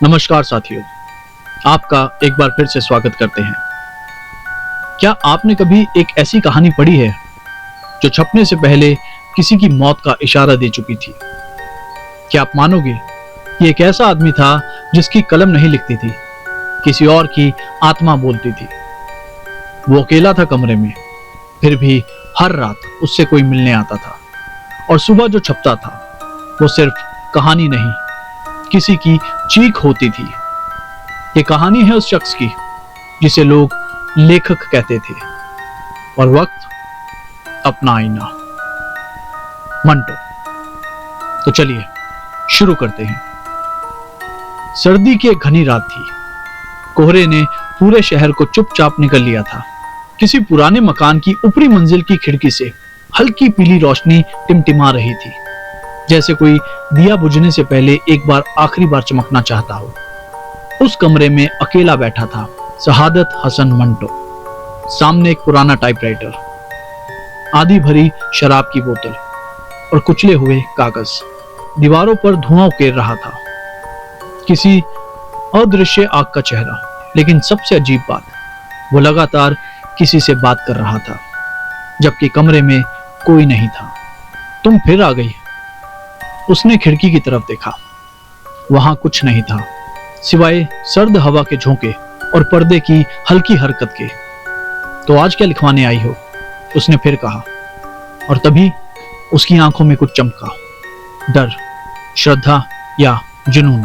नमस्कार साथियों, आपका एक बार फिर से स्वागत करते हैं। क्या आपने कभी एक ऐसी कहानी पढ़ी है जो छपने से पहले किसी की मौत का इशारा दे चुकी थी? क्या आप मानोगे कि एक ऐसा आदमी था जिसकी कलम नहीं लिखती थी, किसी और की आत्मा बोलती थी। वो अकेला था कमरे में, फिर भी हर रात उससे कोई मिलने आता था और सुबह जो छपता था वो सिर्फ कहानी नहीं, किसी की चीख होती थी। ये कहानी है उस शख्स की जिसे लोग लेखक कहते थे और वक्त अपना आईना। मंटो। तो चलिए शुरू करते हैं। सर्दी की एक घनी रात थी। कोहरे ने पूरे शहर को चुपचाप निकल लिया था। किसी पुराने मकान की ऊपरी मंजिल की खिड़की से हल्की पीली रोशनी टिमटिमा रही थी, जैसे कोई दिया बुझने से पहले एक बार आखिरी बार चमकना चाहता हो। उस कमरे में अकेला बैठा था शहादत हसन मंटो। सामने एक पुराना टाइपराइटर, आधी भरी शराब की बोतल और कुचले हुए कागज। दीवारों पर धुआं उकेर रहा था, किसी अदृश्य आग का चेहरा। लेकिन सबसे अजीब बात, वो लगातार किसी से बात कर रहा था, जबकि कमरे में कोई नहीं था। तुम फिर आ गई। उसने खिड़की की तरफ देखा। वहां कुछ नहीं था सिवाय सर्द हवा के झोंके और पर्दे की हल्की हरकत के। तो आज क्या लिखवाने आई हो? उसने फिर कहा, और तभी उसकी आंखों में कुछ चमका। डर, श्रद्धा या जुनून।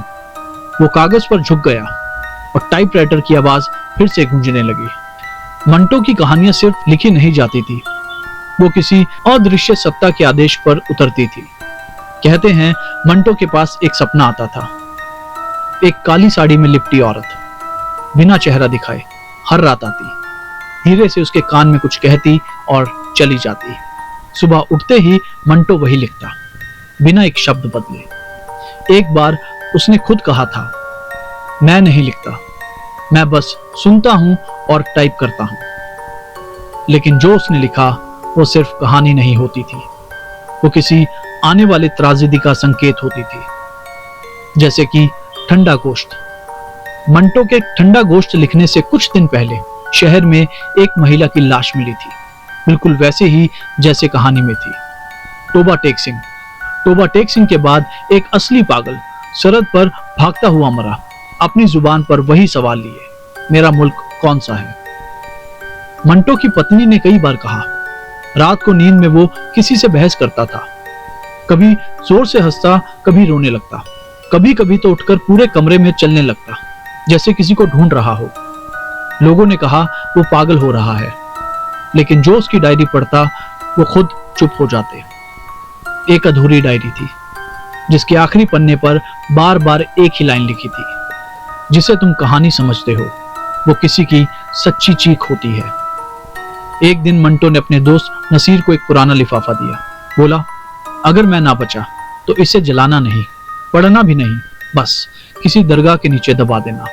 वो कागज पर झुक गया और टाइपराइटर की आवाज फिर से गूंजने लगी। मंटो की कहानियां सिर्फ लिखी नहीं जाती थी, वो किसी अदृश्य सत्ता के आदेश पर उतरती थी। कहते हैं मंटो के पास एक सपना आता था, एक काली साड़ी में लिपटी औरत, बिना चेहरा दिखाए, हर रात आती, धीरे से उसके कान में कुछ कहती और चली जाती। सुबह उठते ही मंटो वही लिखता, बिना एक शब्द बदले। एक बार उसने खुद कहा था, मैं नहीं लिखता, मैं बस सुनता हूं और टाइप करता हूं। लेकिन जो उसने लिखा वो सिर्फ कहानी नहीं होती थी, वो किसी आने वाले त्राजेडी का संकेत होती थी। जैसे कि ठंडा गोश्त। मंटो के ठंडा गोश्त लिखने से कुछ दिन पहले शहर में एक महिला की लाश मिली थी, बिल्कुल वैसे ही जैसे कहानी में थी। टोबा टेक सिंह। टोबा टेक सिंह के बाद एक असली पागल सरहद पर भागता हुआ मरा, अपनी जुबान पर वही सवाल लिए, मेरा मुल्क कौन सा है? मंटो की पत्नी ने कई बार कहा। रात को नींद में वो किसी से बहस करता था, कभी जोर से हंसता, कभी रोने लगता, कभी कभी तो उठकर पूरे कमरे में चलने लगता, जैसे किसी को ढूंढ रहा हो। लोगों ने कहा वो पागल हो रहा है, लेकिन जो उसकी डायरी पढ़ता वो खुद चुप हो जाते। एक अधूरी डायरी थी जिसके आखिरी पन्ने पर बार बार एक ही लाइन लिखी थी, जिसे तुम कहानी समझते हो वो किसी की सच्ची चीख होती है। एक दिन मंटो ने अपने दोस्त नसीर को एक पुराना लिफाफा दिया। बोला, अगर मैं ना बचा तो इसे जलाना नहीं, पढ़ना भी नहीं, बस किसी दरगाह के नीचे दबा देना।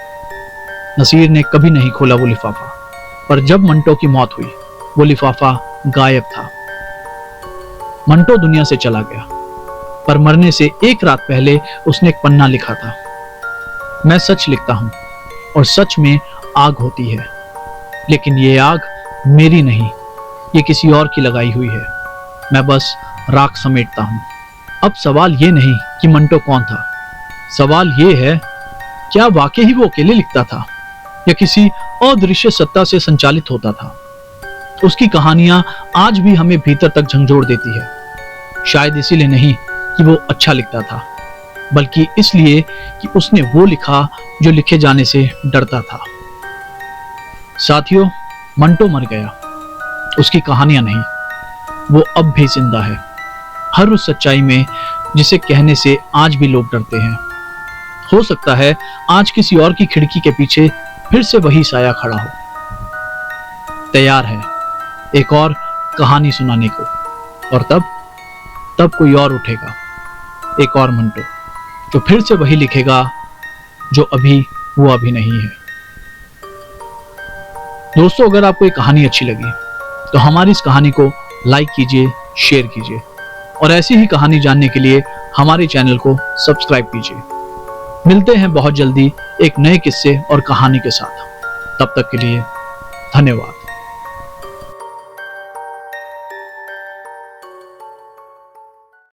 नसीर ने कभी नहीं खोला वो लिफाफा, पर जब मंटो की मौत हुई वो लिफाफा गायब था। मंटो दुनिया से चला गया, पर मरने से एक रात पहले उसने एक पन्ना लिखा था, मैं सच लिखता हूं और सच में आग होती है, लेकिन ये आग मेरी नहीं, ये किसी और की लगाई हुई है। मैं बस राख समेटता हूं। अब सवाल ये नहीं कि मंटो कौन था, सवाल ये है, क्या वाकई ही वो अकेले लिखता था या किसी अदृश्य सत्ता से संचालित होता था? उसकी कहानियां आज भी हमें भीतर तक झंझोड़ देती है। शायद इसीलिए नहीं कि वो अच्छा लिखता था, बल्कि इसलिए कि उसने वो लिखा जो लिखे जाने से डरता था। साथियों, मंटो मर गया, उसकी कहानियां नहीं, वो अब भी जिंदा है, हर उस सच्चाई में जिसे कहने से आज भी लोग डरते हैं। हो सकता है आज किसी और की खिड़की के पीछे फिर से वही साया खड़ा हो, तैयार है एक और कहानी सुनाने को। और तब कोई और उठेगा, एक और मंटो, जो फिर से वही लिखेगा जो अभी हुआ भी नहीं है। दोस्तों, अगर आपको ये कहानी अच्छी लगी तो हमारी इस कहानी को लाइक कीजिए, शेयर कीजिए और ऐसी ही कहानी जानने के लिए हमारे चैनल को सब्सक्राइब कीजिए। मिलते हैं बहुत जल्दी एक नए किस्से और कहानी के साथ। तब तक के लिए धन्यवाद।